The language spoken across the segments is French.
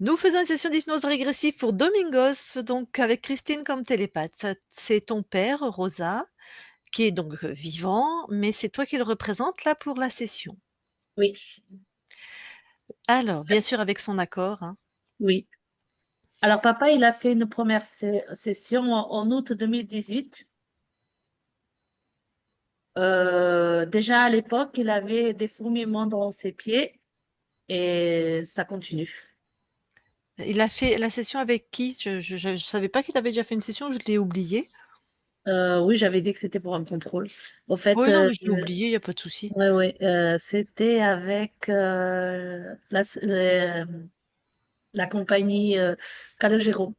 Nous faisons une session d'hypnose régressive pour Domingos, donc avec Christine comme télépathe. C'est ton père, Rosa, qui est donc vivant, mais c'est toi qui le représente là pour la session. Oui, Alors, bien sûr avec son accord, hein. oui. Alors papa, il a fait une première session en août 2018. Déjà à l'époque, il avait des fourmillements dans ses pieds et ça continue. Il a fait la session avec qui? Je savais pas qu'il avait déjà fait une session, je l'ai oublié. Oui, j'avais dit que c'était pour un contrôle. Au fait, Oui, non, mais je l'ai oublié, il y a pas de souci. ouais, ouais, c'était avec la compagnie Calogero.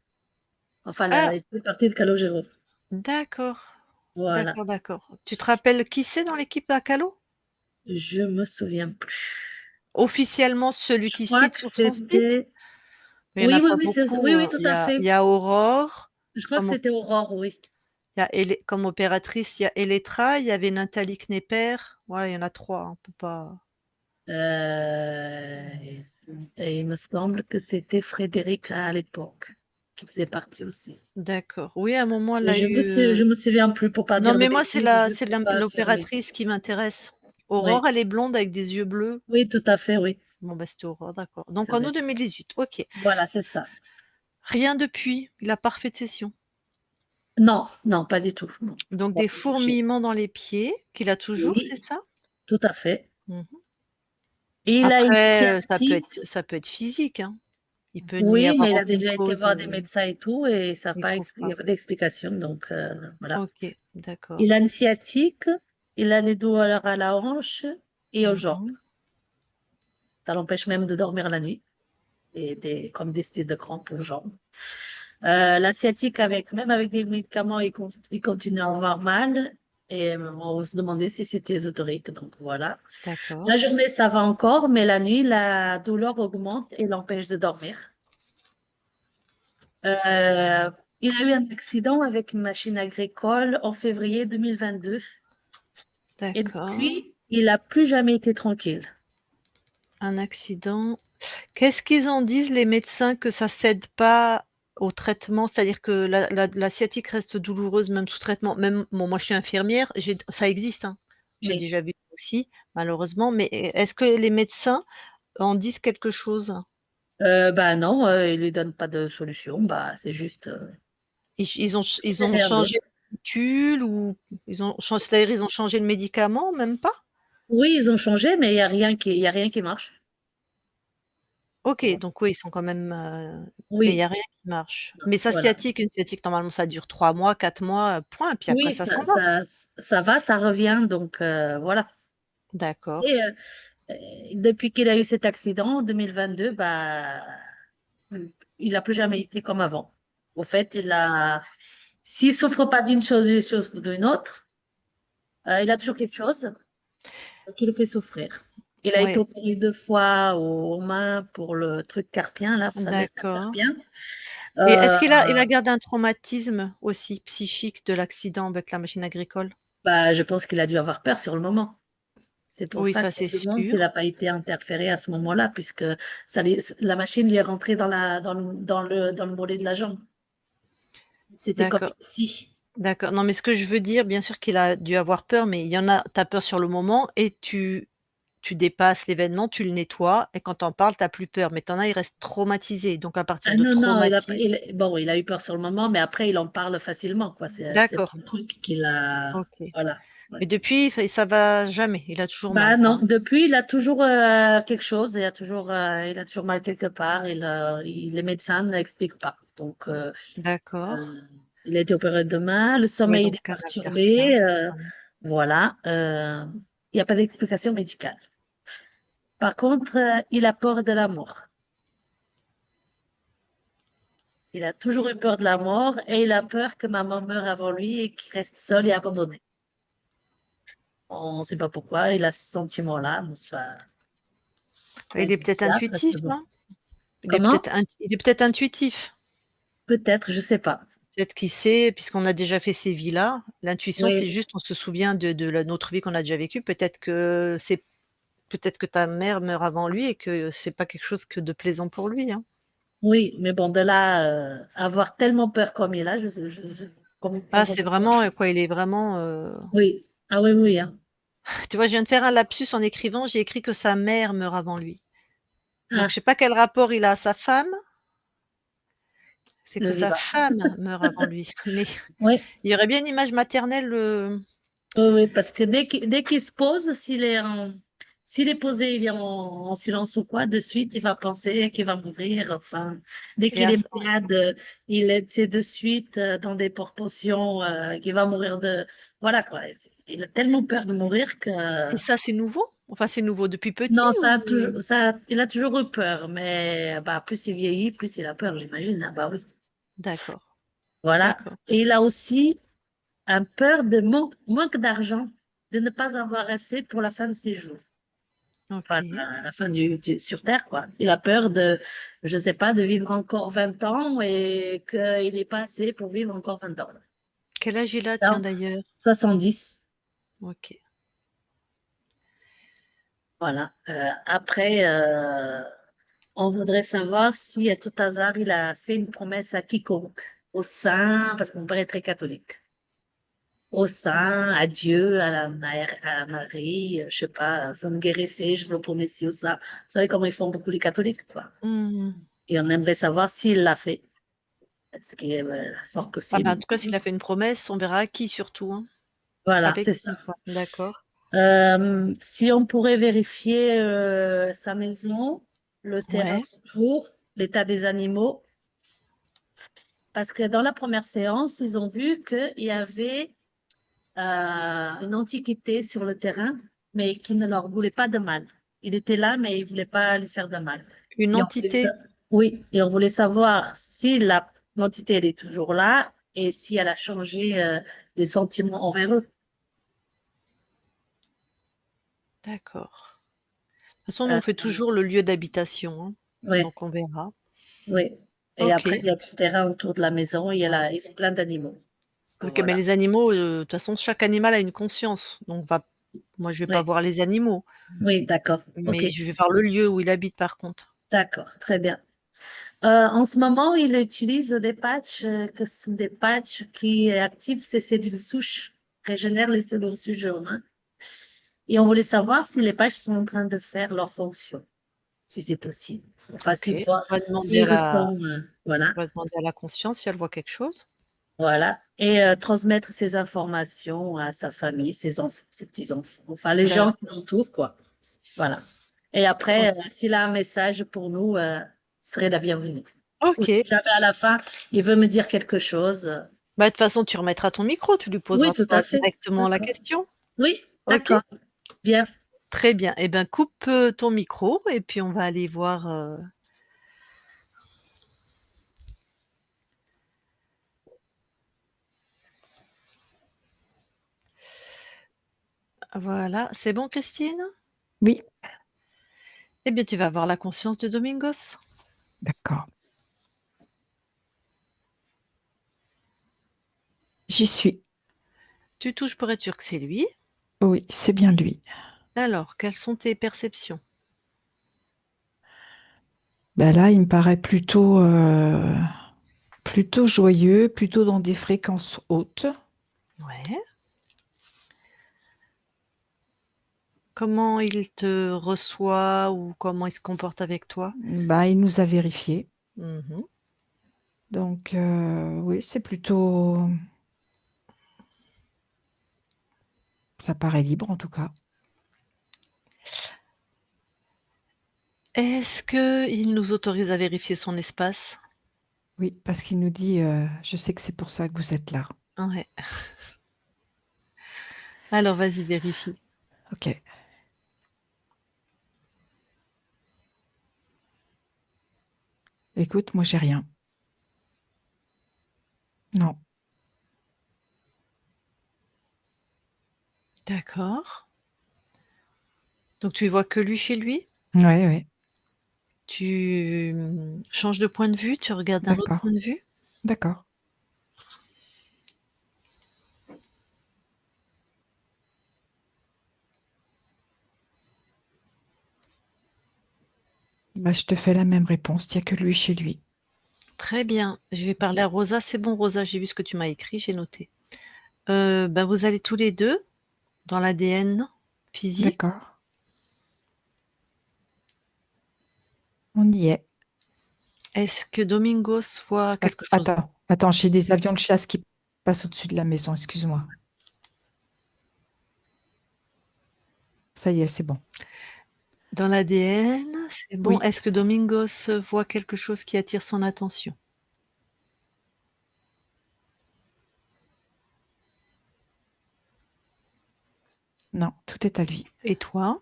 Enfin, Ah! il fait partie de Calogero. D'accord, Voilà. d'accord, d'accord. Tu te rappelles qui c'est dans l'équipe à Callot? Je me souviens plus. Officiellement celui Je qui crois cite que sur son site? c'était. Mais il y en Oui, a oui, pas oui, beaucoup, oui, oui, tout il y à a fait. il y a Aurore Je crois que comme c'était Aurore, oui. il y a comme opératrice, il y a Elettra, il y avait Nathalie Knepper. Voilà, il y en a 3, on peut pas Euh, et il me semble que c'était Frédéric à l'époque, qui faisait partie aussi. d'accord. Oui, à un moment, elle Mais a eu, je me souviens plus pour pas non, dire de mais moi, c'est bêtises, la je c'est peux pas affirmer. l'opératrice qui m'intéresse. Oui, Aurore, elle est blonde avec des yeux bleus. oui, tout à fait, oui. Bon, bah, c'était Aurore, d'accord. Donc Ça en doit août être. 2018, OK. Voilà, c'est ça. Rien depuis, il a pas refait de session. Non, non, pas du tout. Non. Donc Pas des touché. fourmillements dans les pieds qu'il a toujours, c'est Oui, ça? tout à fait. Mmh. Et il a une Après, sciatique. ça peut être physique, hein. Il peut n'y Oui, avoir mais il a aucune déjà été cause, voir des médecins et tout, et ça n'a il pas trouve il y pas. a pas d'explication. Donc, voilà. OK, d'accord. Il a une sciatique, il a des douleurs à la hanche et aux jambes. Mmh. Ça l'empêche même de dormir la nuit, et comme des styles de crampes aux jambes. La sciatique, même avec des médicaments, il continue à avoir mal. Et on se demandait si c'était ésotérique. Donc voilà. D'accord. La journée, ça va encore, mais la nuit, la douleur augmente et l'empêche de dormir. Euh, il a eu un accident avec une machine agricole en février 2022 et D'accord. depuis, il n'a plus jamais été tranquille. Un accident. Qu'est-ce qu'ils en disent les médecins que ça cède pas au traitement? C'est-à-dire que la sciatique reste douloureuse même sous traitement? Même bon, moi je suis infirmière, ça existe, hein. J'ai Oui. déjà vu aussi malheureusement, mais est-ce que les médecins en disent quelque chose? Bah non, ils lui donnent pas de solution. Bah, c'est juste, il Ils fait ont rien changé d'autre. de pilule ou c'est-à-dire ils ont changé le médicament, même pas? Oui, ils ont changé, mais il y a rien qui marche. OK, Voilà. donc oui, ils sont quand même, mais il y Oui, a rien qui marche. non, Mais sa voilà. sciatique, une sciatique normalement ça dure 3 mois, 4 mois, point, puis après Oui, ça s'en va. ça va, ça revient, donc voilà. D'accord, Et depuis qu'il a eu cet accident en 2022, bah, il a plus jamais été comme avant. Au fait, s'il souffre pas d'une chose, il souffre d'une autre. Il a toujours quelque chose qui le fait souffrir. Il a été ouais, opéré 2 fois aux mains pour le truc carpien, là, vous savez, le nerf d'accord. carpien. Et est-ce Euh, qu'il a gardé un traumatisme aussi psychique de l'accident avec la machine agricole? Bah, je pense qu'il a dû avoir peur sur le moment. C'est pour Oui, ça ça qu'on c'est se demande s'il n'a sûr. pas été interféré à ce moment-là, puisque la machine lui est rentrée dans le mollet de la jambe. C'était comme D'accord, si. d'accord. Non, mais ce que je veux dire, bien sûr qu'il a dû avoir peur, mais il y en a tu as peur sur le moment et tu dépasses l'événement, tu le nettoies et quand tu en parles, tu as plus peur. Mais tu en as, ils restent traumatisés. Donc à partir Ah de non, non, traumatisme, bon, il a eu peur sur le moment, mais après, il en parle facilement, quoi. C'est d'accord, pas un truc qu'il a. OK. Voilà. Ouais. Mais depuis, ça va jamais, il a toujours mal, Bah quoi, non, hein? depuis, il a toujours quelque chose, il a toujours mal quelque part, les médecins n'expliquent pas. Donc, D'accord. euh, il a été opéré de main, le Oui, sommeil il donc est canal carpien. perturbé, voilà. Il n'y a pas d'explication médicale. Par contre, il a peur de la mort. Il a toujours eu peur de la mort et il a peur que maman meure avant lui et qu'il reste seul et abandonné. On ne sait pas pourquoi, il a ce sentiment-là. Enfin, Il est peut-être bizarre, parce que intuitif, bon. non? Comment? Il est peut-être intuitif. Peut-être, je sais pas. Peut-être qu'il sait, puisqu'on a déjà fait ces vies-là. L'intuition, c'est Oui. juste, on se souvient de la notre vie qu'on a déjà vécue. Peut-être que ta mère meurt avant lui et que c'est pas quelque chose que de plaisant pour lui, hein. Oui, mais bon, de là, avoir tellement peur comme il a, Ah, comprends c'est pas. vraiment, quoi, il est vraiment, Oui, ah oui, oui, hein. tu vois, je viens de faire un lapsus en écrivant, j'ai écrit que sa mère meurt avant lui. Donc je Ah, sais pas quel rapport il a à sa femme, c'est je que sais sa pas. femme meurt avant lui. Mais Oui, il y aurait bien une image maternelle, oui, oui, parce que dès qu'il se pose, s'il est posé, il est en silence ou quoi, de suite, il va penser qu'il va mourir. Enfin, dès et qu'il à est malade, il est, c'est de suite dans des proportions qu'il va mourir de. Voilà quoi. Il a tellement peur de mourir que. et ça, c'est nouveau? Enfin, c'est nouveau depuis petit Non, ça a ou? toujours, il a toujours eu peur, mais bah, plus il vieillit, plus il a peur, j'imagine. Ah, bah oui. D'accord, Voilà. d'accord. Et il a aussi un peur de manque d'argent, de ne pas avoir assez pour la fin de ses jours. Enfin, OK. la fin sur Terre, quoi. Il a peur de, je sais pas, de vivre encore 20 ans et qu'il n'est pas assez pour vivre encore 20 ans. Quel âge il a, tiens, Ça, d'ailleurs? 70. OK. Voilà. Après, on voudrait savoir si à tout hasard il a fait une promesse à quiconque, au saint, parce que mon père est très catholique, au saint, à Dieu, à la mère, à Marie, je sais pas, vous me guérissez, je vous promets ci ou ça. Vous savez comment ils font beaucoup les catholiques, quoi. Mmh. Et on aimerait savoir s'il l'a fait, ce qui est fort Ah bah, en possible. tout cas, s'il a fait une promesse, on verra à qui surtout, hein. Voilà, Avec c'est ça. qui, quoi. D'accord. Si on pourrait vérifier sa maison, le terrain Ouais. autour, l'état des animaux, parce que dans la première séance, ils ont vu qu'il y avait une antiquité sur le terrain, mais qui ne leur voulait pas de mal. Il était là, mais il ne voulait pas lui faire de mal. Une Et on voulait entité? oui, et on voulait savoir si l'entité elle est toujours là et si elle a changé des sentiments envers eux. D'accord. De toute façon, nous, Euh, on fait toujours le lieu d'habitation, hein, oui, donc on verra. oui. Et après, OK. il y a le terrain autour de la maison, ils ont plein d'animaux. Donc, OK, mais voilà. les animaux, de toute façon, chaque animal a une conscience, donc va moi, je vais pas Oui, voir les animaux, oui, d'accord. OK, mais je vais voir le lieu où il habite, par contre. d'accord, très bien. En ce moment, il utilise des patchs, que ce sont des patchs qui activent ces cellules souches, régénèrent les cellules souches humaines. Et on voulait savoir si les patchs sont en train de faire leur fonction, si c'est possible. Enfin, OK. s'ils ressentent, voilà, On va demander à la conscience si elle voit quelque chose. voilà. Et transmettre ces informations à sa famille, ses enfants, ses petits-enfants, enfin, les gens qui D'accord. l'entourent, quoi. Voilà. Et O après, s'il a un message pour nous, ce serait la bienvenue. Ou si OK. jamais à la fin, il veut me dire quelque chose. Bah, de toute façon, tu remettras ton micro, tu lui Oui, poseras tout pas à fait. directement la D'accord. question. Oui, OK? d'accord. Bien. Très bien. Eh ben, coupe, ton micro et puis on va aller voir, voilà. C'est bon, Christine? Oui, Eh bien, tu vas avoir la conscience de Domingos. d'accord. J'y suis. Tu touches pour être sûr que c'est lui. Oui, c'est bien lui. Alors, quelles sont tes perceptions? Ben là, il me paraît plutôt joyeux, plutôt dans des fréquences hautes. Ouais. Comment il te reçoit ou comment il se comporte avec toi? Ben, il nous a vérifié. Mmh. Donc, oui, c'est plutôt... Ça paraît libre en tout cas. Est-ce qu'il nous autorise à vérifier son espace? Oui, parce qu'il nous dit, je sais que c'est pour ça que vous êtes là. Ouais. Alors vas-y, vérifie. Ok. Écoute, moi, j'ai rien. Non. D'accord. Donc tu vois que lui chez lui? Ouais, ouais. Tu, changes de point de vue? Tu regardes d'un autre D'accord. point de vue? D'accord. Bah, je te fais la même réponse. Il n'y a que lui chez lui. Très bien. Je vais parler à Rosa. C'est bon, Rosa, j'ai vu ce que tu m'as écrit, j'ai noté. Ben, vous allez tous les 2 dans l'ADN physique. D'accord. On y est. Est-ce que Domingos voit quelque chose? Attends, j'ai des avions de chasse qui passent au-dessus de la maison. Excuse-moi. Ça y est, c'est bon. Dans l'ADN, c'est bon. Oui, Est-ce que Domingos voit quelque chose qui attire son attention? non, tout est à lui. Et toi?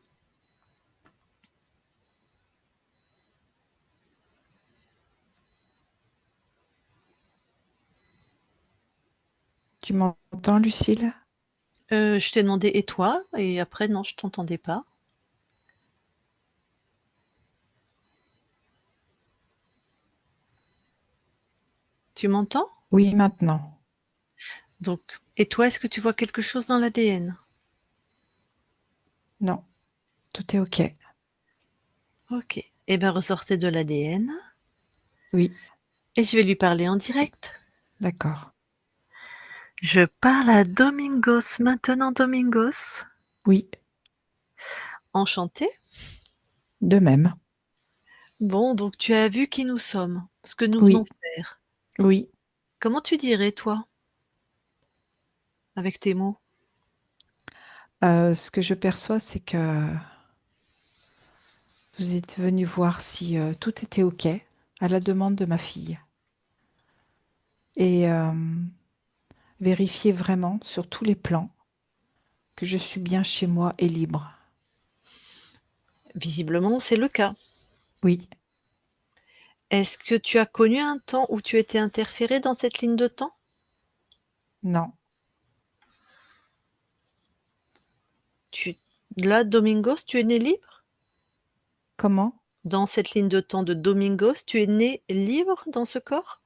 Tu m'entends, Lucille? Je t'ai demandé: «Et toi?» et après non, je t'entendais pas. Tu m'entends? Oui, maintenant. Donc et toi, est-ce que tu vois quelque chose dans l'ADN? Non, tout est OK. OK. Eh ben, ressortez de l'ADN Oui, et je vais lui parler en direct. d'accord. Je parle à Domingos maintenant, Domingos. Oui, Enchanté. de même. Bon, donc tu as vu qui nous sommes, ce que nous venons Oui, faire. oui. Comment tu dirais, toi, avec tes mots? Ce que je perçois, c'est que vous êtes venu voir si tout était OK à la demande de ma fille et vérifier vraiment sur tous les plans que je suis bien chez moi et libre. Visiblement, c'est le cas. Oui, Est-ce que tu as connu un temps où tu étais interféré dans cette ligne de temps? non. Tu là, Domingos, tu es né libre? Comment? Dans cette ligne de temps de Domingos, tu es né libre dans ce corps?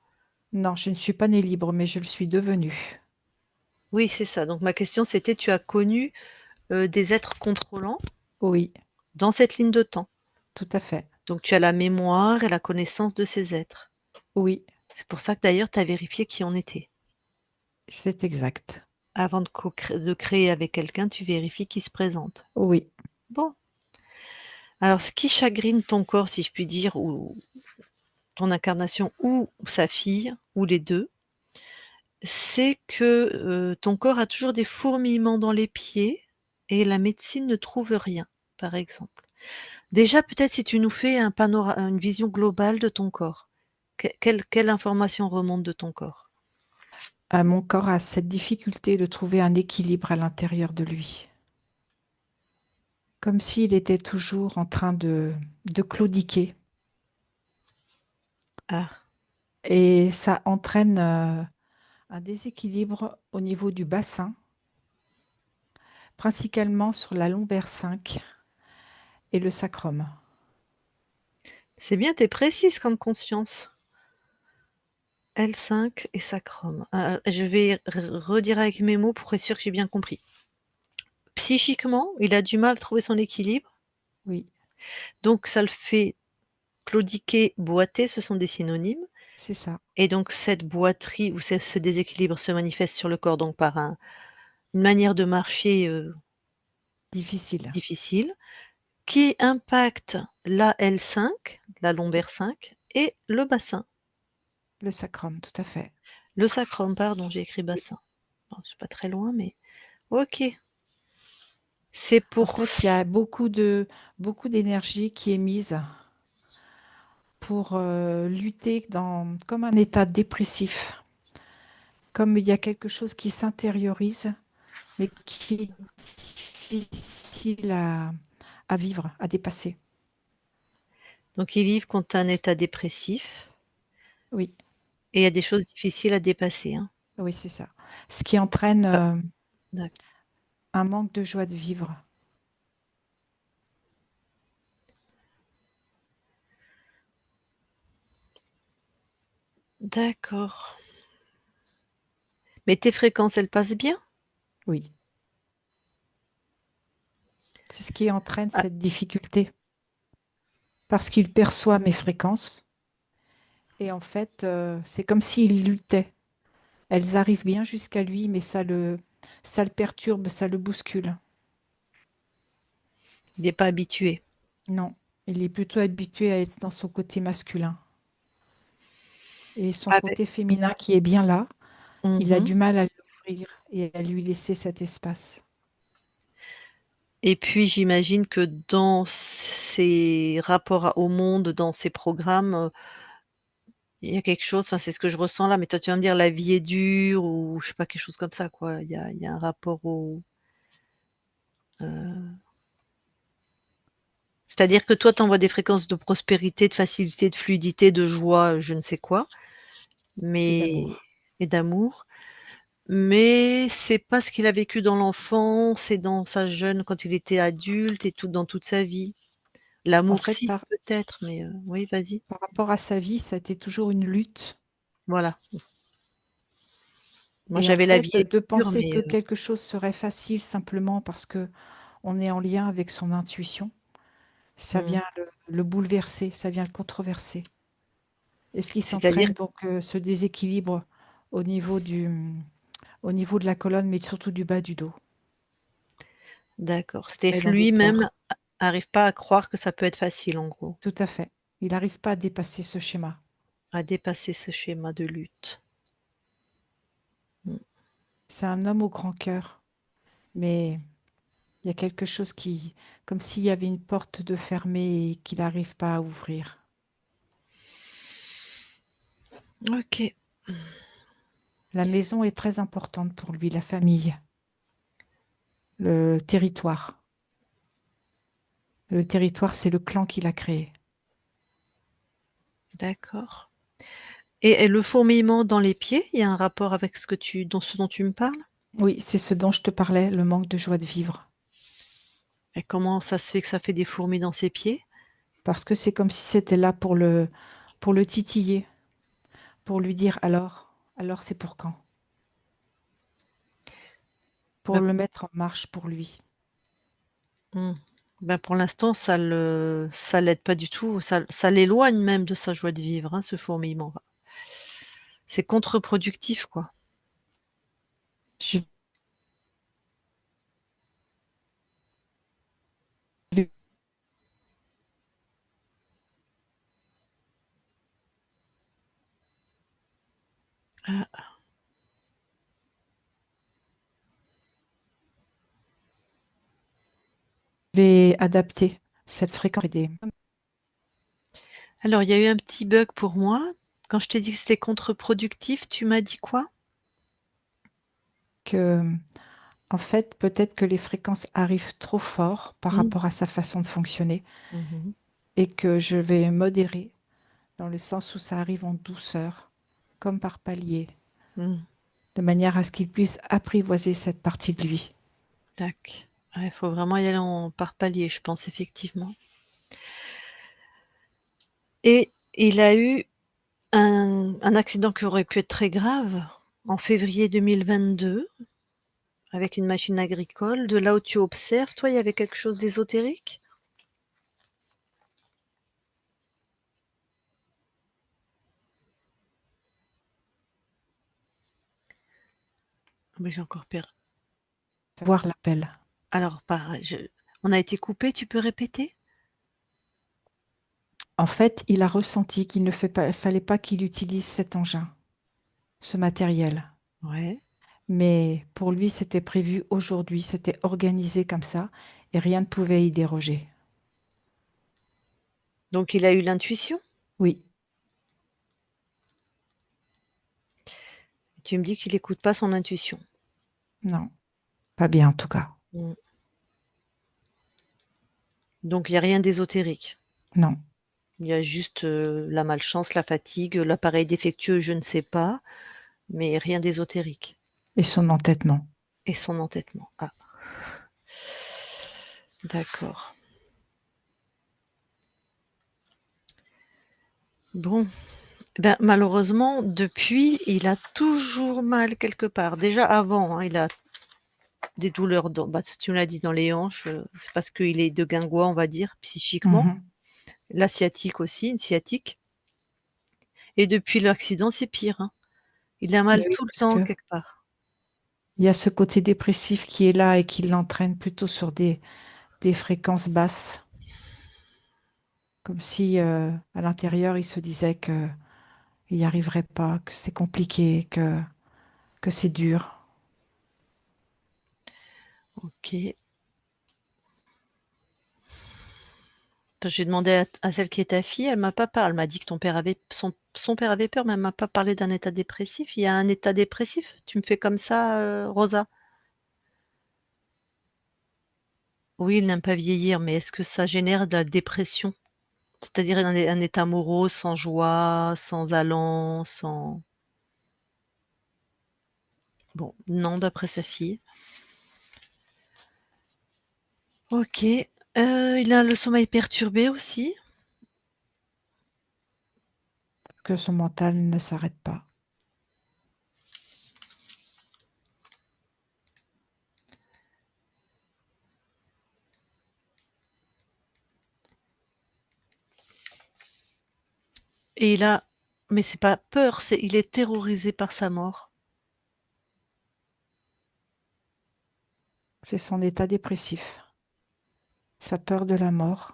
Non, je ne suis pas née libre, mais je le suis devenue. Oui, c'est ça. Donc ma question, c'était, tu as connu, des êtres contrôlants Oui, dans cette ligne de temps? tout à fait. Donc tu as la mémoire et la connaissance de ces êtres. Oui, C'est pour ça que d'ailleurs tu as vérifié qui on était. c'est exact. Avant de créer avec quelqu'un, tu vérifies qui se présente. Oui. Bon, alors ce qui chagrine ton corps, si je puis dire, ou ton incarnation ou sa fille, ou les 2, c'est que, ton corps a toujours des fourmillements dans les pieds et la médecine ne trouve rien, par exemple. Déjà, peut-être si tu nous fais une vision globale de ton corps. Quelle information remonte de ton corps? Mon corps a cette difficulté de trouver un équilibre à l'intérieur de lui, comme s'il était toujours en train de claudiquer. Ah, Et ça entraîne un déséquilibre au niveau du bassin, principalement sur la lombaire 5 et le sacrum. c'est bien, tu es précise comme conscience. L5 et sacrum. Je vais redire avec mes mots pour être sûre que j'ai bien compris. Psychiquement, il a du mal à trouver son équilibre, Oui, donc ça le fait claudiquer, boiter, ce sont des synonymes c'est ça. et donc cette boiterie ou ce déséquilibre se manifeste sur le corps donc par une manière de marcher, Difficile. difficile qui impacte la L5, la lombaire 5 et le bassin. Le sacrum, tout à fait. Le sacrum, pardon, j'ai écrit bassin. Bon, c'est pas très loin mais OK. C'est En pour fait, il y a beaucoup d'énergie qui est mise pour lutter comme un état dépressif, comme il y a quelque chose qui s'intériorise, mais qui est difficile à vivre, à dépasser. donc ils vivent contre un état dépressif Oui, et il y a des choses difficiles à dépasser, hein. oui, c'est ça. Ce qui entraîne D'ac un manque de joie de vivre. d'accord. Mais tes fréquences, elles passent bien? Oui, c'est ce qui entraîne Ah, cette difficulté, parce qu'il perçoit mes fréquences Et en fait, c'est comme s'il luttait. Elles arrivent bien jusqu'à lui, mais ça le perturbe, ça le bouscule. Il n'est pas habitué. Non, il est plutôt habitué à être dans son côté masculin. Et son Ah beh côté féminin qui est bien là, il a mmh. du mal à l'ouvrir et à lui laisser cet espace. Et puis j'imagine que dans ses rapports au monde, dans ses programmes, il y a quelque chose, enfin c'est ce que je ressens là, mais toi tu vas me dire la vie est dure ou je sais pas, quelque chose comme ça quoi. Il y a un rapport au heu, c'est-à-dire que toi tu envoies des fréquences de prospérité, de facilité, de fluidité, de joie, je ne sais quoi, Et mais d'amour. et d'amour, mais c'est pas ce qu'il a vécu dans l'enfance et dans sa jeune quand il était adulte et tout dans toute sa vie. En L'amour fait, si, peut-être, mais oui, vas-y. par rapport à sa vie, ça a été toujours une lutte. Voilà. Moi Et en j'avais la vie fait, est de dure, penser mais que quelque chose serait facile simplement parce que on est en lien avec son intuition, ça mmh, vient le bouleverser, ça vient le controverser. Et ce qui c'est-à-dire s'entraîne donc ce déséquilibre au niveau au niveau de la colonne, mais surtout du bas du dos d'accord, c'est-à-dire et que dans le lui-même cœur. arrive pas à croire que ça peut être facile en gros, Tout à fait. Il n'arrive pas à dépasser ce schéma. à dépasser ce schéma de lutte. Mmh. C'est un homme au grand cœur, mais il y a quelque chose comme s'il y avait une porte de fermée et qu'il n'arrive pas à ouvrir. OK, La maison est très importante pour lui, la famille, le territoire. Le territoire, c'est le clan qu'il a créé. d'accord et le fourmillement dans les pieds, il y a un rapport avec ce dont tu me parles? Oui, c'est ce dont je te parlais, le manque de joie de vivre. Et comment ça se fait que ça fait des fourmis dans ses pieds? Parce que c'est comme si c'était là pour le titiller, pour lui dire alors c'est pour quand? Pour Bah, le mettre en marche pour lui. mmh, bah, pour l'instant ça l'aide pas du tout, ça l'éloigne même de sa joie de vivre, hein, ce fourmillement. C'est contre-productif, quoi. Je vais Ah, adapter cette fréquence alors il y a eu un petit bug pour moi. Quand je t'ai dit que c'était contre-productif, tu m'as dit quoi? que, en fait, peut-être que les fréquences arrivent trop fort par Mmh. rapport à sa façon de fonctionner Mmh mh. et que je vais modérer dans le sens où ça arrive en douceur, comme par palier, Mmh. de manière à ce qu'il puisse apprivoiser cette partie de lui. Tac. Ouais, faut vraiment y aller en par palier, je pense effectivement et il a eu un accident qui aurait pu être très grave en février 2022 avec une machine agricole. De là où tu observes, toi, il y avait quelque chose d'ésotérique? Ah mais j'ai encore per Voir l'appel. alors par je on a été coupé, tu peux répéter? En fait, il a ressenti qu'il ne fallait pas qu'il utilise cet engin, ce matériel. Ouais, Mais pour lui, c'était prévu aujourd'hui, c'était organisé comme ça, et rien ne pouvait y déroger. donc il a eu l'intuition? Oui, Tu me dis qu'il écoute pas son intuition? non, pas bien en tout cas. Mmh. Donc il y a rien d'ésotérique? Non. Il y a juste, la malchance, la fatigue, l'appareil défectueux, je ne sais pas, mais rien d'ésotérique Et son entêtement. et son entêtement. Ah, d'accord. Bon, ben, malheureusement, depuis, il a toujours mal quelque part. Déjà avant, hein, il a des douleurs dans bah, tu me l'as dit dans les hanches, c'est parce qu'il est de guingois, on va dire, psychiquement. Mhm. La sciatique aussi, une sciatique Et depuis l'accident, c'est pire, hein. Il a mal Mais oui, tout le parce temps que quelque part. il y a ce côté dépressif qui est là et qui l'entraîne plutôt sur des fréquences basses, comme si à l'intérieur, il se disait que il n'y arriverait pas, que c'est compliqué, que c'est dur. OK. J'ai demandé à celle qui est ta fille, elle m'a pas parlé. Elle m'a dit que ton père avait son père avait peur, mais elle m'a pas parlé d'un état dépressif. Il y a un état dépressif? Tu me fais comme ça, Rosa? Oui, il n'aime pas vieillir, mais est-ce que ça génère de la dépression? C'est-à-dire un état morose, sans joie, sans allant, sans bon, non, d'après sa fille. OK, il a le sommeil perturbé aussi Que son mental ne s'arrête pas. et mais c'est pas peur, il est terrorisé par sa mort. C'est son état dépressif, sa peur de la mort.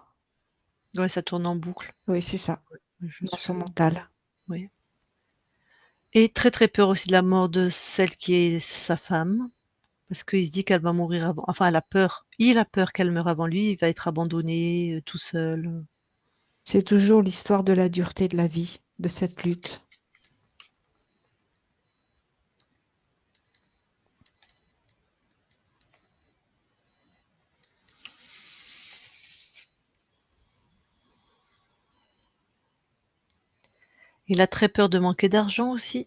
Ouais, ça tourne en boucle. Oui, c'est ça, Je dans son suis mental. oui et très, très peur aussi de la mort de celle qui est sa femme, parce qu'il se dit qu'elle va mourir avant enfin, elle a peur. Il a peur qu'elle meure avant lui, il va être abandonné, tout seul. C'est toujours l'histoire de la dureté de la vie, de cette lutte. Il a très peur de manquer d'argent aussi.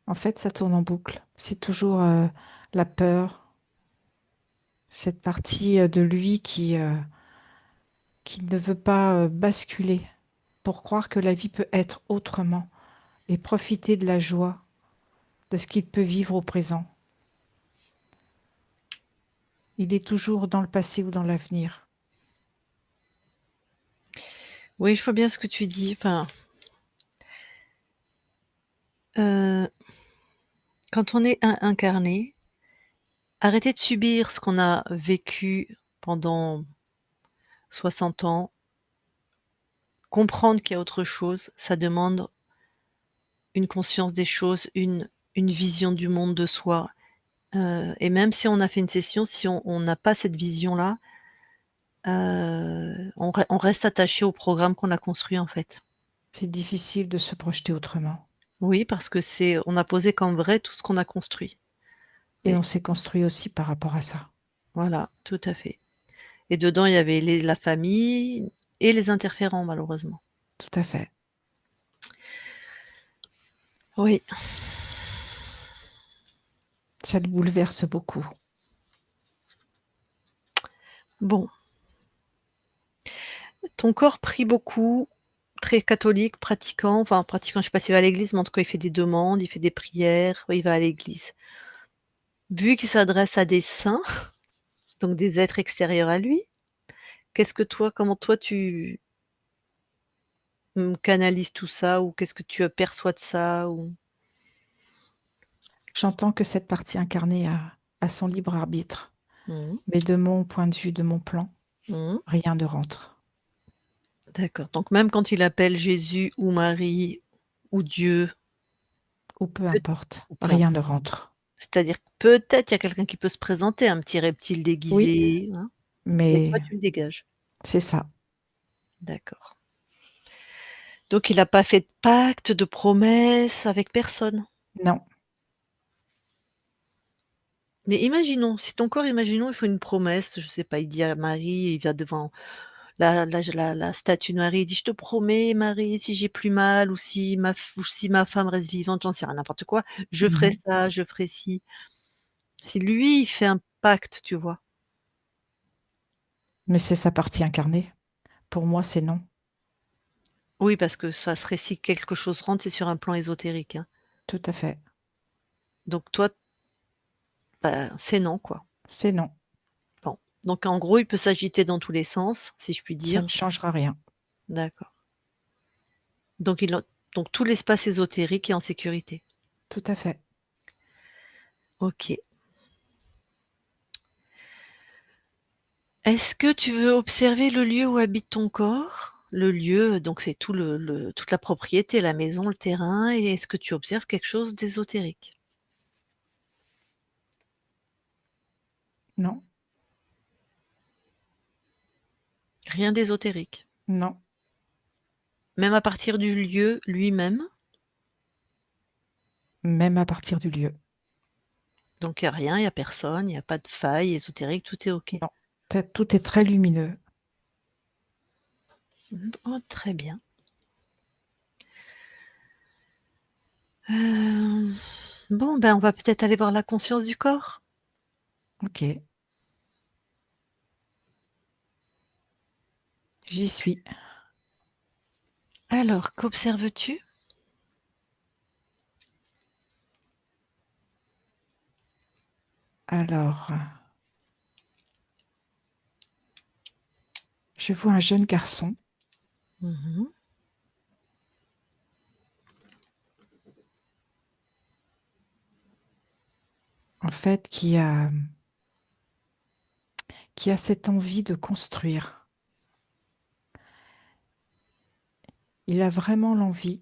En fait, ça tourne en boucle. C'est toujours la peur, cette partie de lui qui ne veut pas basculer pour croire que la vie peut être autrement et profiter de la joie de ce qu'il peut vivre au présent. Il est toujours dans le passé ou dans l'avenir. Oui, je vois bien ce que tu dis, enfin, heu, quand on est incarné, arrêter de subir ce qu'on a vécu pendant 60 ans, comprendre qu'il y a autre chose, ça demande une conscience des choses, une vision du monde, de soi, et même si on a fait une session, si on n'a pas cette vision-là, on reste attaché au programme qu'on a construit, en fait. C'est difficile de se projeter autrement. Oui, parce que on a posé comme vrai tout ce qu'on a construit Et et on s'est construit aussi par rapport à ça. voilà, tout à fait et dedans, il y avait la famille et les interférents, malheureusement. Tout à fait. Oui. Ça le bouleverse beaucoup. Bon, ton corps prie beaucoup, très catholique, pratiquant, enfin pratiquant, je sais pas s'il va à l'église, mais en tout cas, il fait des demandes, il fait des prières, oui, il va à l'église. Vu qu'il s'adresse à des saints, donc des êtres extérieurs à lui, comment toi tu, canalises tout ça ou qu'est-ce que tu aperçois de ça ou? J'entends que cette partie incarnée a son libre arbitre. Mmh. Mais de mon point de vue, de mon plan, Mmh. rien ne rentre. D'accord, donc même quand il appelle Jésus ou Marie ou Dieu, Ou peu peut importe, ou peu rien importe, ne rentre. c'est-à-dire que peut-être il y a quelqu'un qui peut se présenter, un petit reptile Oui, déguisé, hein, mais mais toi tu le dégages? c'est ça. D'accord. Donc il a pas fait de pacte, de promesse avec personne? Non, Mais imaginons, si ton corps imaginons, il fait une promesse, je sais pas, il dit à Marie, il vient devant la statue de Marie, il dit: «Je te promets Marie, si j'ai plus mal ou si ma femme reste vivante», j'en sais rien, n'importe quoi, «je ferai mhm. ça, je ferai ci». Si lui, il fait un pacte, tu vois? Mais c'est sa partie incarnée. Pour moi, c'est non. Oui, parce que ça serait si quelque chose rentre, c'est sur un plan ésotérique, hein. Tout à fait. Donc toi, bah, c'est non, quoi. C'est non. Bon, donc en gros, il peut s'agiter dans tous les sens, si je puis Ça ne dire. changera rien. D'accord. Donc donc tout l'espace ésotérique est en sécurité. Tout à fait. OK. Est-ce que tu veux observer le lieu où habite ton corps? Le lieu, donc c'est tout toute la propriété, la maison, le terrain, et est-ce que tu observes quelque chose d'ésotérique? Non, Rien d'ésotérique? non, Même à partir du lieu lui-même? même à partir du lieu. Donc il y a rien, il y a personne, il y a pas de faille ésotérique, tout est OK. Non, tout est très lumineux. Oh, très bien. Bon, ben, on va peut-être aller voir la conscience du corps? Ok, j'y suis. Alors, qu'observes-tu? Alors, je vois un jeune garçon, Mmh. en fait, qui a cette envie de construire. Il a vraiment l'envie,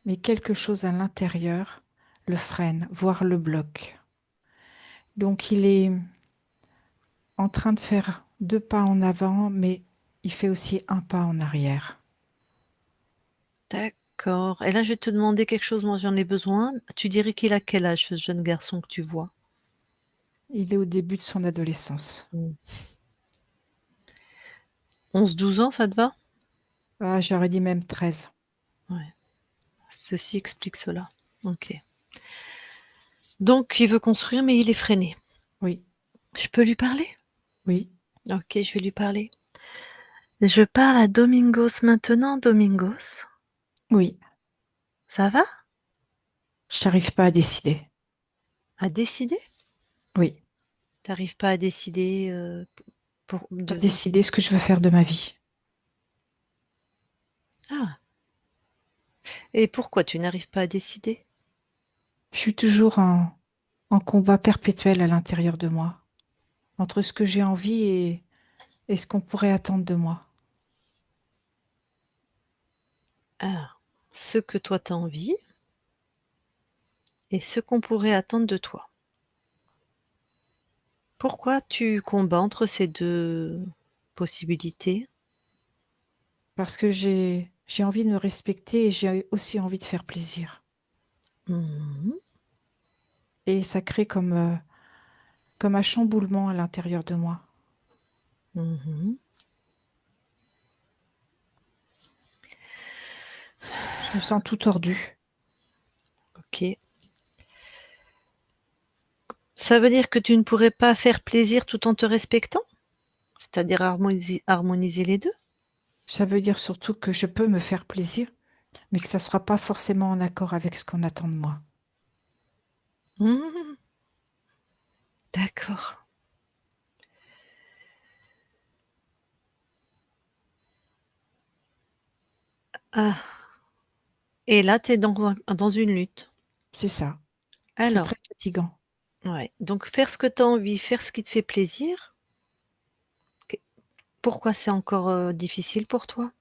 mais quelque chose à l'intérieur le freine, voire le bloque. Donc, il est en train de faire 2 pas en avant, mais il fait aussi un pas en arrière. D'accord, et là, je vais te demander quelque chose, moi j'en ai besoin. Tu dirais qu'il a quel âge, ce jeune garçon que tu vois? Il est au début de son adolescence. Mmh. 11-12 ans, ça te va? Ah, j'aurais dit même 13. Ouais, ceci explique cela. OK. Donc il veut construire, mais il est freiné. Oui, Je peux lui parler? oui, OK, je vais lui parler. Je parle à Domingos maintenant, Domingos? oui. Ça va? Je n'arrive pas à décider. À décider? Oui, Tu arrives pas à décider, pour à de décider ce que je veux faire de ma vie. ah! Et pourquoi tu n'arrives pas à décider? Je suis toujours en combat perpétuel à l'intérieur de moi, entre ce que j'ai envie et ce qu'on pourrait attendre de moi. Ah, ce que toi tu as envie et ce qu'on pourrait attendre de toi. Pourquoi tu combats entre ces 2 possibilités? Parce que j'ai envie de me respecter et j'ai aussi envie de faire plaisir. Mmh mh. Et ça crée comme un chamboulement à l'intérieur de moi. Mmh. Je me sens tout tordu. OK. Ça veut dire que tu ne pourrais pas faire plaisir tout en te respectant? C'est-à-dire harmoniser les 2. Ça veut dire surtout que je peux me faire plaisir, mais que ça ne sera pas forcément en accord avec ce qu'on attend de moi. Mmh. D'accord. Ah, et là, tu es dans une lutte. C'est ça. C'est Alors, très fatigant. ouais, donc faire ce que tu as envie, faire ce qui te fait plaisir, Q pourquoi c'est encore, difficile pour toi?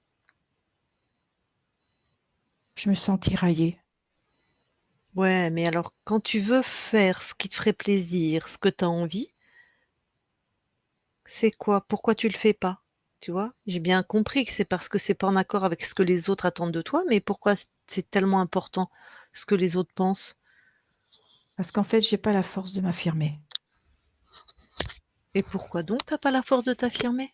Je me sens tiraillée Ouais, mais alors quand tu veux faire ce qui te ferait plaisir, ce que tu as envie, c'est quoi? Pourquoi tu le fais pas? Tu vois? J'ai bien compris que c'est parce que c'est pas en accord avec ce que les autres attendent de toi, mais pourquoi c'est tellement important ce que les autres pensent? parce qu'en fait, j'ai pas la force de m'affirmer, Et pourquoi donc tu as pas la force de t'affirmer?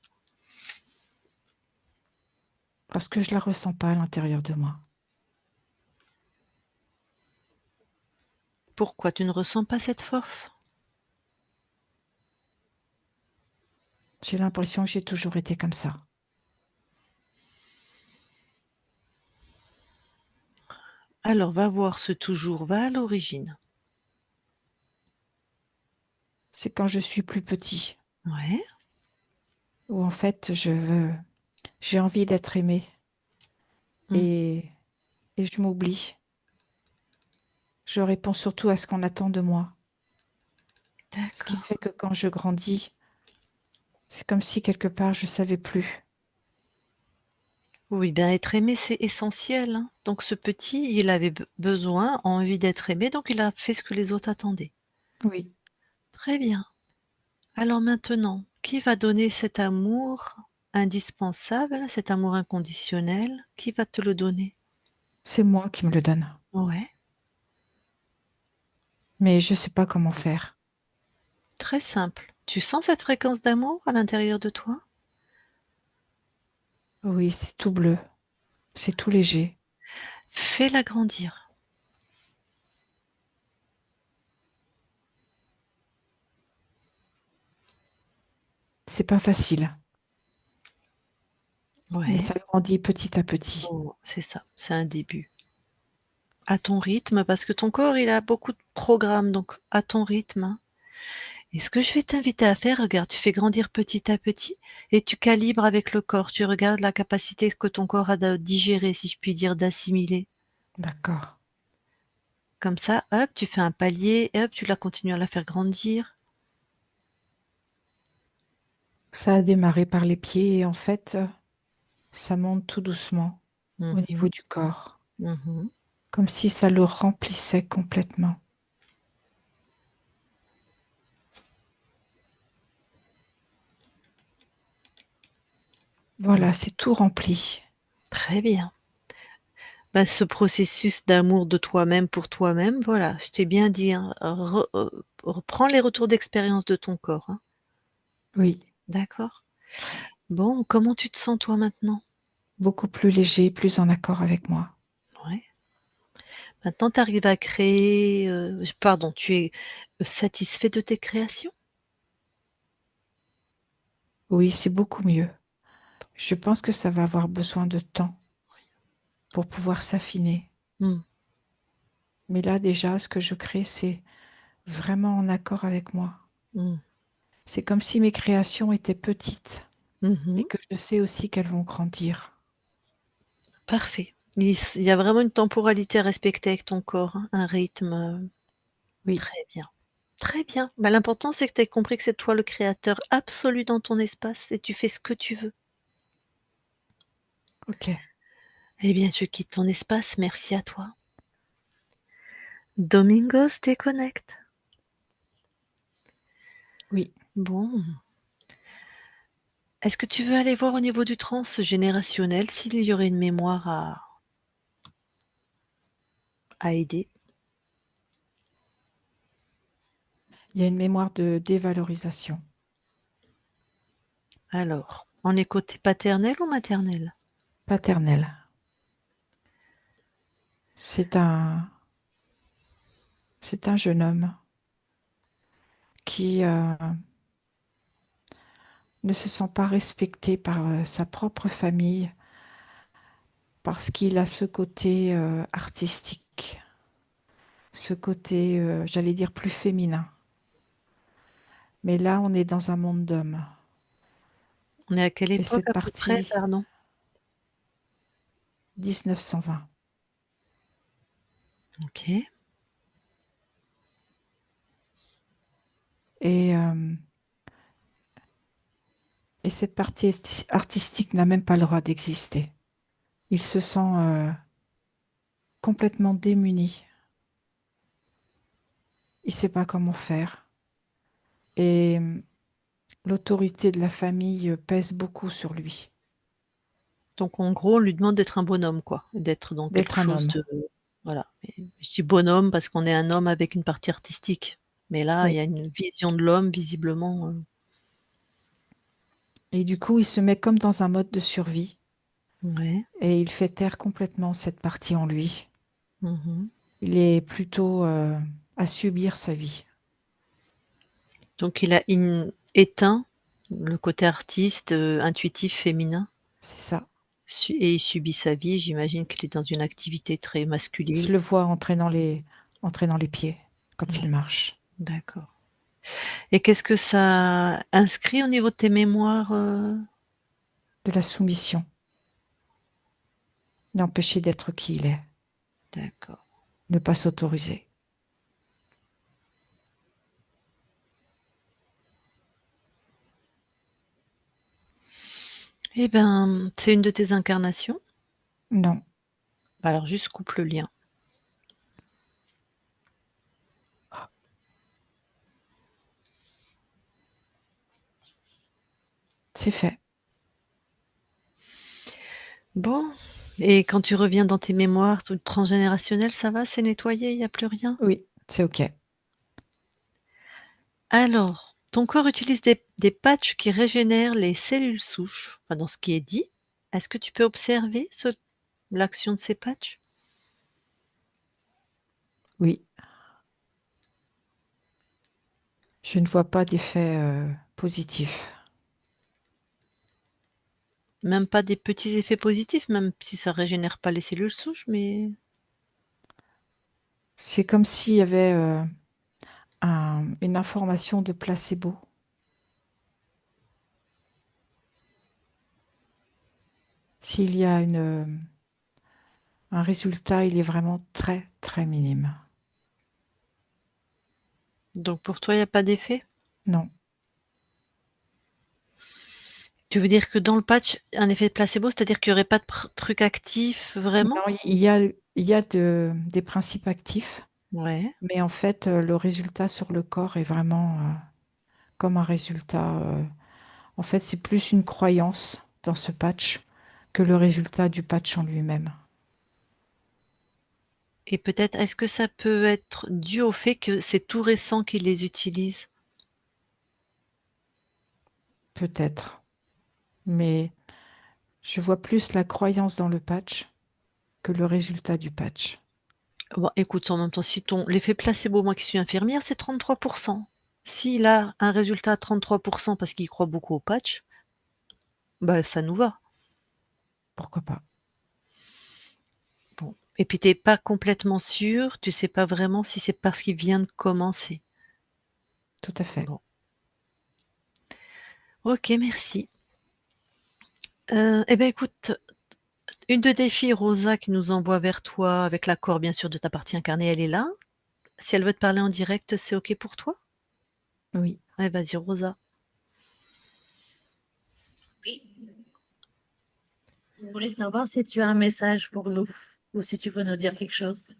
parce que je la ressens pas à l'intérieur de moi. Pourquoi tu ne ressens pas cette force? J'ai l'impression que j'ai toujours été comme ça. Alors va voir ce toujours, va à l'origine. C'est quand je suis plus petit, Ouais. où j'ai envie d'être aimée Mmh. et et je m'oublie. Je réponds surtout à ce qu'on attend de moi. Ce qui D'accord. fait que quand je grandis, c'est comme si quelque part je savais plus. Oui, bien être aimé, c'est essentiel, hein. Donc ce petit, il avait besoin, envie d'être aimé, donc il a fait ce que les autres attendaient. Oui, Très bien. Alors maintenant, qui va donner cet amour indispensable, cet amour inconditionnel? Qui va te le donner? c'est moi qui me le donne. Ouais, Mais je ne sais pas comment faire. très simple. Tu sens cette fréquence d'amour à l'intérieur de toi? Oui, c'est tout bleu, c'est tout léger. Fais-la grandir. C'est pas facile, mais Ouais, ça grandit petit à petit. oh, c'est ça, c'est un début. À ton rythme, parce que ton corps, il a beaucoup de programmes, donc à ton rythme, hein. Et ce que je vais t'inviter à faire, regarde, tu fais grandir petit à petit et tu calibres avec le corps. Tu regardes la capacité que ton corps a de digérer, si je puis dire, d'assimiler. D'accord. Comme ça, hop, tu fais un palier, hop, tu la continues à la faire grandir. Ça a démarré par les pieds et en fait, ça monte tout doucement au niveau Mmh. du corps, Mmh. comme si ça le remplissait complètement. Mmh. Voilà, c'est tout rempli. Très bien. Bah, ce processus d'amour de toi-même pour toi-même, voilà, je t'ai bien dit, hein, reprends les retours d'expérience de ton corps, hein. Oui, D'accord? Bon, comment tu te sens toi maintenant? beaucoup plus léger, plus en accord avec moi. Ouais. Maintenant tu arrives à créer, pardon, tu es, satisfait de tes créations? Oui, c'est beaucoup mieux. Je pense que ça va avoir besoin de temps pour pouvoir s'affiner. Mmh. Mais là, déjà, ce que je crée, c'est vraiment en accord avec moi. Mmh. C'est comme si mes créations étaient petites Mmh. et que je sais aussi qu'elles vont grandir. Parfait. Il y a vraiment une temporalité à respecter avec ton corps, hein, un rythme, Oui, très bien. Très bien. Bah, l'important, c'est que tu aies compris que c'est toi le créateur absolu dans ton espace et tu fais ce que tu veux. ok. Eh bien, je quitte ton espace, merci à toi. Domingos déconnecte. Oui, Bon, est-ce que tu veux aller voir au niveau du transgénérationnel s'il y aurait une mémoire à aider? il y a une mémoire de dévalorisation Alors, on est côté paternel ou maternel? paternelle. C'est un, c'est un jeune homme qui ne se sent pas respecté par sa propre famille parce qu'il a ce côté artistique, ce côté, j'allais dire, plus féminin. Mais là, on est dans un monde d'hommes. On est à quelle Et époque cette à peu près, partie, pardon? 1920. OK. Et, euh, et cette partie artistique n'a même pas le droit d'exister. Il se sent complètement démuni. Il ne sait pas comment faire. Et l'autorité de la famille pèse beaucoup sur lui, Donc en gros, on lui demande d'être un bonhomme quoi, d'être dans quelque d'être un chose homme. de voilà. Et je dis bonhomme parce qu'on est un homme avec une partie artistique. Mais là, il y Oui. a une vision de l'homme visiblement, Et du coup, il se met comme dans un mode de survie ouais. et il fait taire complètement cette partie en lui. Mmh. Il est plutôt à subir sa vie. Donc il a éteint le côté artiste, intuitif féminin C'est ça. et il subit sa vie. J'imagine qu'il est dans une activité très masculine. Je le vois entraînant les pieds quand il Ouais, marche. d'accord. Et qu'est-ce que ça inscrit au niveau de tes mémoires, De la soumission, d'empêcher d'être qui il est. D'accord. Ne pas s'autoriser. Eh ben, c'est une de tes incarnations? Non, Bah, alors juste coupe le lien. c'est fait. Bon, et quand tu reviens dans tes mémoires, tout transgénérationnel, ça va? C'est nettoyé, il y a plus rien? Oui, c'est OK. Alors, ton corps utilise des patchs qui régénèrent les cellules souches, enfin dans ce qui est dit. Est-ce que tu peux observer l'action de ces patchs? Oui. Je ne vois pas d'effet, positif. Même pas des petits effets positifs, même si ça régénère pas les cellules souches, mais C'est comme s'il y avait, une information de placebo. S'il y a un résultat, il est vraiment très, très minime. donc pour toi, il y a pas d'effet? Non, Tu veux dire que dans le patch, un effet placebo, c'est-à-dire qu'il y aurait pas de truc actif vraiment? non, il y a des principes actifs, Ouais. mais en fait, le résultat sur le corps est vraiment, comme un résultat, en fait, c'est plus une croyance dans ce patch que le résultat du patch en lui-même. Et peut-être, est-ce que ça peut être dû au fait que c'est tout récent qu'ils les utilisent? Peut-être, mais je vois plus la croyance dans le patch que le résultat du patch. Bon, écoute, en même temps, si ton l'effet placebo, moi qui suis infirmière, c'est 33. S'il a un résultat à 33 parce qu'il croit beaucoup au patch, bah, ça nous va. Pourquoi pas? Bon, et puis tu es pas complètement sûre, tu sais pas vraiment si c'est parce qu'il vient de commencer. Tout à fait. Bon, OK, merci. Et bah, écoute, une de tes filles, Rosa, qui nous envoie vers toi avec l'accord bien sûr de ta partie incarnée, elle est là. Si elle veut te parler en direct, c'est OK pour toi? Oui. Ouais, vas-y Rosa. Oui. Je voulais savoir si tu as un message pour nous ou si tu veux nous dire quelque chose.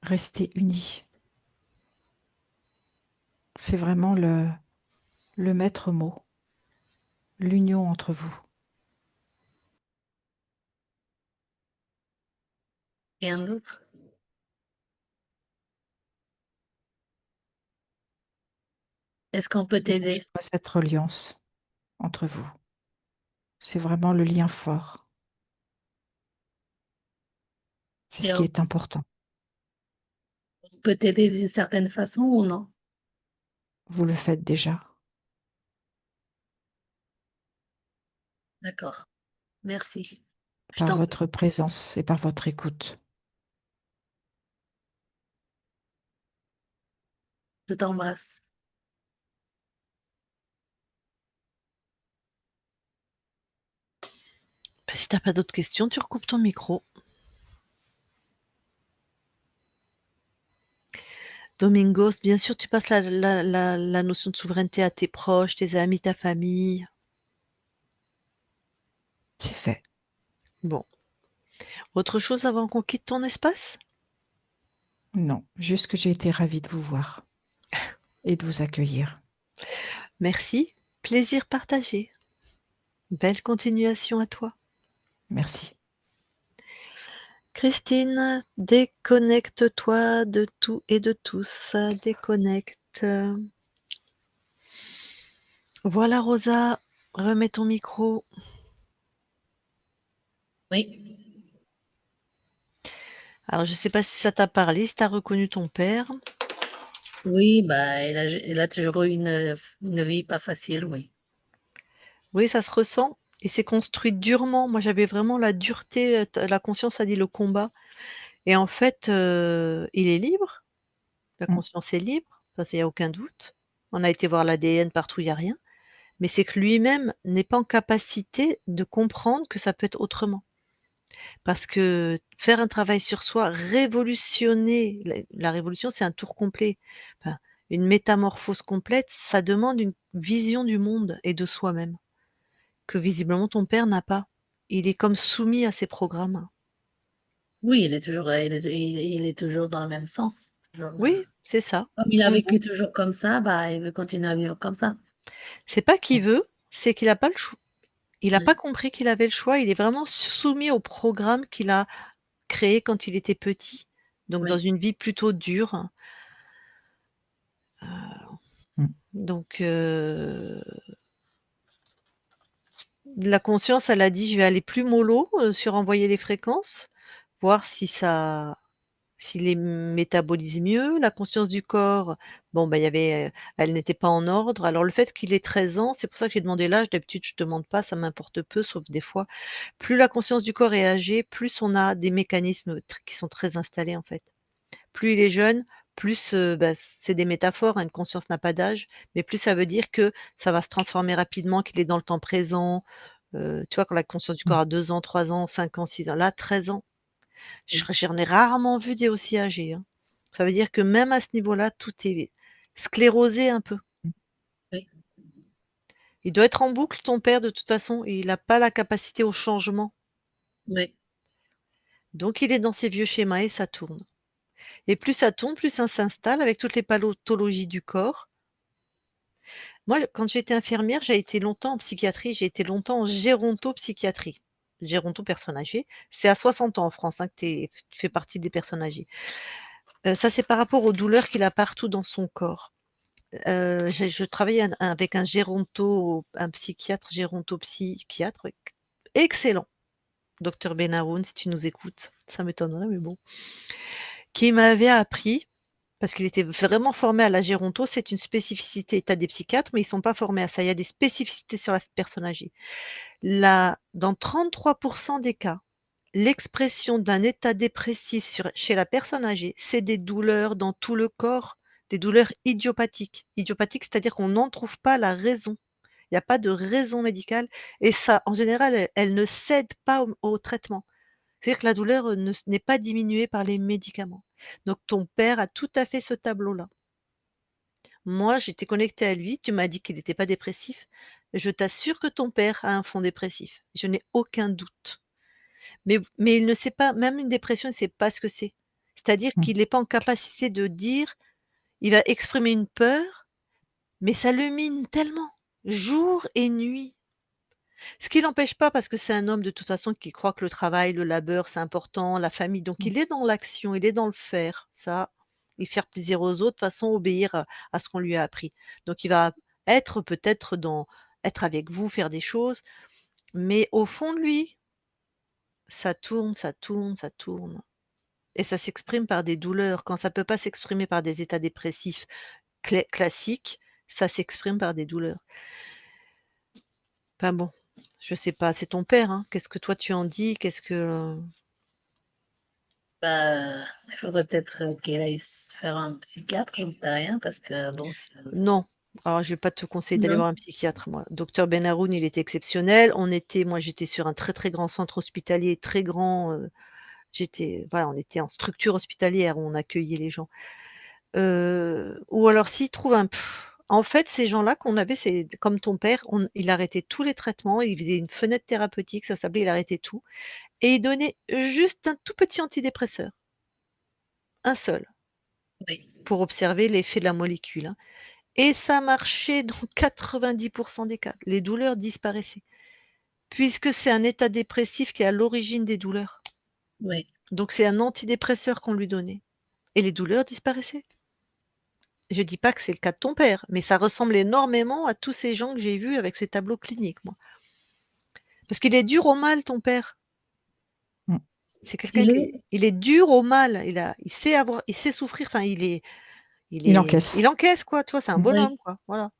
Rester unis. C'est vraiment le maître mot, l'union entre vous. Et un autre? Est-ce qu'on peut Je t'aider? vois cette reliance entre vous. C'est vraiment le lien fort. C'est ce Et qui on est important. peut t'aider d'une certaine façon ou non? Vous le faites déjà D'accord. Merci. Je par t'en votre présence et par votre écoute. je t'embrasse. Bah, si tu pas d'autres questions, tu recoupes ton micro. Domingos, bien sûr, tu passes la notion de souveraineté à tes proches, tes amis, ta famille. C'est fait. Bon. Autre chose avant qu'on quitte ton espace? Non, juste que j'ai été ravie de vous voir et de vous accueillir. Merci, plaisir partagé. Belle continuation à toi. Merci. Christine, déconnecte-toi de tout et de tous. Déconnecte. Voilà Rosa, remets ton micro. Oui. Alors je sais pas si ça t'a parlé, si tu as reconnu ton père. Oui, bah, elle a toujours eu une vie pas facile, oui. Oui, ça se ressent. Il s'est construit durement. Moi, j'avais vraiment la dureté, la conscience a dit le combat et en fait, il est libre. La Mm. conscience est libre, ça, il y a aucun doute. On a été voir l'ADN partout, il y a rien. Mais c'est que lui-même n'est pas en capacité de comprendre que ça peut être autrement. Parce que faire un travail sur soi, révolutionner la révolution, c'est un tour complet. Enfin, une métamorphose complète, ça demande une vision du monde et de soi-même, que visiblement ton père n'a pas. Il est comme soumis à ses programmes. Oui, il est toujours dans le même sens. Oui, c'est ça. Comme il a Comme vécu vous. toujours comme ça, bah, il veut continuer à vivre comme ça. C'est pas qu'il veut, c'est qu'il a pas le choix. Il a Oui, pas compris qu'il avait le choix, il est vraiment soumis au programme qu'il a créé quand il était petit, donc dans oui, une vie plutôt dure. Mmh. Donc la conscience, elle a dit: «Je vais aller plus mollo, sur envoyer les fréquences, voir si les métabolise mieux». La conscience du corps, bon, bah, il y avait, elle n'était pas en ordre. Alors le fait qu'il ait 13 ans, c'est pour ça que j'ai demandé l'âge. D'habitude, je demande pas, ça m'importe peu, sauf des fois. Plus la conscience du corps est âgée, plus on a des mécanismes qui sont très installés, en fait. Plus il est jeune, plus, bah, c'est des métaphores, hein, une conscience n'a pas d'âge, mais plus ça veut dire que ça va se transformer rapidement, qu'il est dans le temps présent. Tu vois, quand la conscience du Mmh. corps a 2 ans, 3 ans, 5 ans, 6 ans, là 13 ans. oui, J'en ai rarement vu des aussi âgés, hein. Ça veut dire que même à ce niveau-là, tout est sclérosé un peu. oui, Il doit être en boucle ton père de toute façon, il a pas la capacité au changement. oui, Donc il est dans ses vieux schémas et ça tourne. Et plus ça tourne, plus ça s'installe avec toutes les pathologies du corps. Moi, quand j'étais infirmière, j'ai été longtemps en psychiatrie, j'ai été longtemps en gérontopsychiatrie. Géronto, personnes âgées. C'est à 60 ans en France, hein, que tu fais partie des personnes âgées. Ça, c'est par rapport aux douleurs qu'il a partout dans son corps. Je travaillais avec un psychiatre, gérontopsychiatre, oui, excellent, docteur Benaroun, si tu nous écoutes, ça m'étonnerait, mais bon, qui m'avait appris, parce qu'il était vraiment formé à la géronto, c'est une spécificité. Tu as des psychiatres, mais ils sont pas formés à ça. Il y a des spécificités sur la personne âgée. Dans 33 des cas, l'expression d'un état dépressif chez la personne âgée, c'est des douleurs dans tout le corps, des douleurs idiopathiques. Idiopathiques, c'est-à-dire qu'on n'en trouve pas la raison. Il y a pas de raison médicale et ça, en général, elle ne cède pas au traitement. C'est-à-dire que la douleur, n'est pas diminuée par les médicaments. Donc ton père a tout à fait ce tableau-là. Moi, j'étais connectée à lui, tu m'as dit qu'il n'était pas dépressif. Je t'assure que ton père a un fond dépressif. Je n'ai aucun doute. Mais il ne sait pas, même une dépression, il ne sait pas ce que c'est. C'est-à-dire Mmh. qu'il n'est pas en capacité de dire, il va exprimer une peur, mais ça le mine tellement, jour et nuit. Ce qui l'empêche pas, parce que c'est un homme de toute façon qui croit que le travail, le labeur, c'est important, la famille, donc Mmh. il est dans l'action, il est dans le faire, ça et faire plaisir aux autres, de toute façon obéir à ce qu'on lui a appris. Donc il va être peut-être être avec vous, faire des choses, mais au fond de lui, ça tourne, ça tourne, ça tourne. Et ça s'exprime par des douleurs. Quand ça peut pas s'exprimer par des états dépressifs classiques, ça s'exprime par des douleurs. Enfin bon, je sais pas, c'est ton père, hein. Qu'est-ce que toi tu en dis? Qu'est-ce que bah, il faudrait peut-être qu'il aille se faire un psychiatre, j'en sais rien, parce que bon, non. Alors je vais pas te conseiller d'aller non, voir un psychiatre, moi. Docteur Benharoun, il était exceptionnel. Moi j'étais sur un très, très grand centre hospitalier, très grand, voilà, on était en structure hospitalière où on accueillait les gens. Ou alors s'il trouve en fait, ces gens-là qu'on avait, c'est comme ton père, il arrêtait tous les traitements, il faisait une fenêtre thérapeutique, ça s'appelait, il arrêtait tout et il donnait juste un tout petit antidépresseur, un seul, oui, pour observer l'effet de la molécule, hein, et ça marchait dans 90 des cas. Les douleurs disparaissaient, puisque c'est un état dépressif qui est à l'origine des douleurs. oui. Donc c'est un antidépresseur qu'on lui donnait et les douleurs disparaissaient. Je dis pas que c'est le cas de ton père, mais ça ressemble énormément à tous ces gens que j'ai vus avec ces tableaux cliniques, moi. Parce qu'il est dur au mal, ton père. Mmh. C'est quelqu'un S'il qui est, il est dur au mal. Il sait souffrir. Enfin, Il encaisse. il encaisse, quoi, tu vois? C'est un Mmh. bonhomme, oui. quoi, voilà.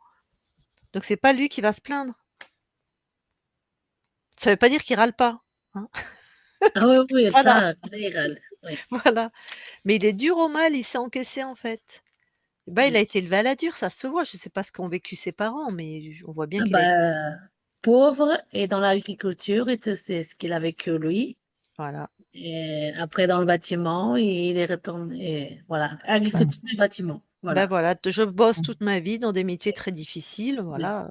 Donc c'est pas lui qui va se plaindre. Ça veut pas dire qu'il râle pas, hein. Ah oui, oui, Voilà, ça, là, il râle. Oui, voilà. Mais il est dur au mal, il sait encaisser, en fait. Bah, il a oui. été élevé à la dure, ça se voit. Je sais pas ce qu'ont vécu ses parents, mais on voit bien Ah qu'il a été bah, pauvre et dans l'agriculture, et c'est ce qu'il a vécu lui. Voilà. Et après, dans le bâtiment, il est retourné, voilà, agriculture et bâtiment, Ben voilà. voilà, je bosse toute ma vie dans des métiers très difficiles, Oui. voilà.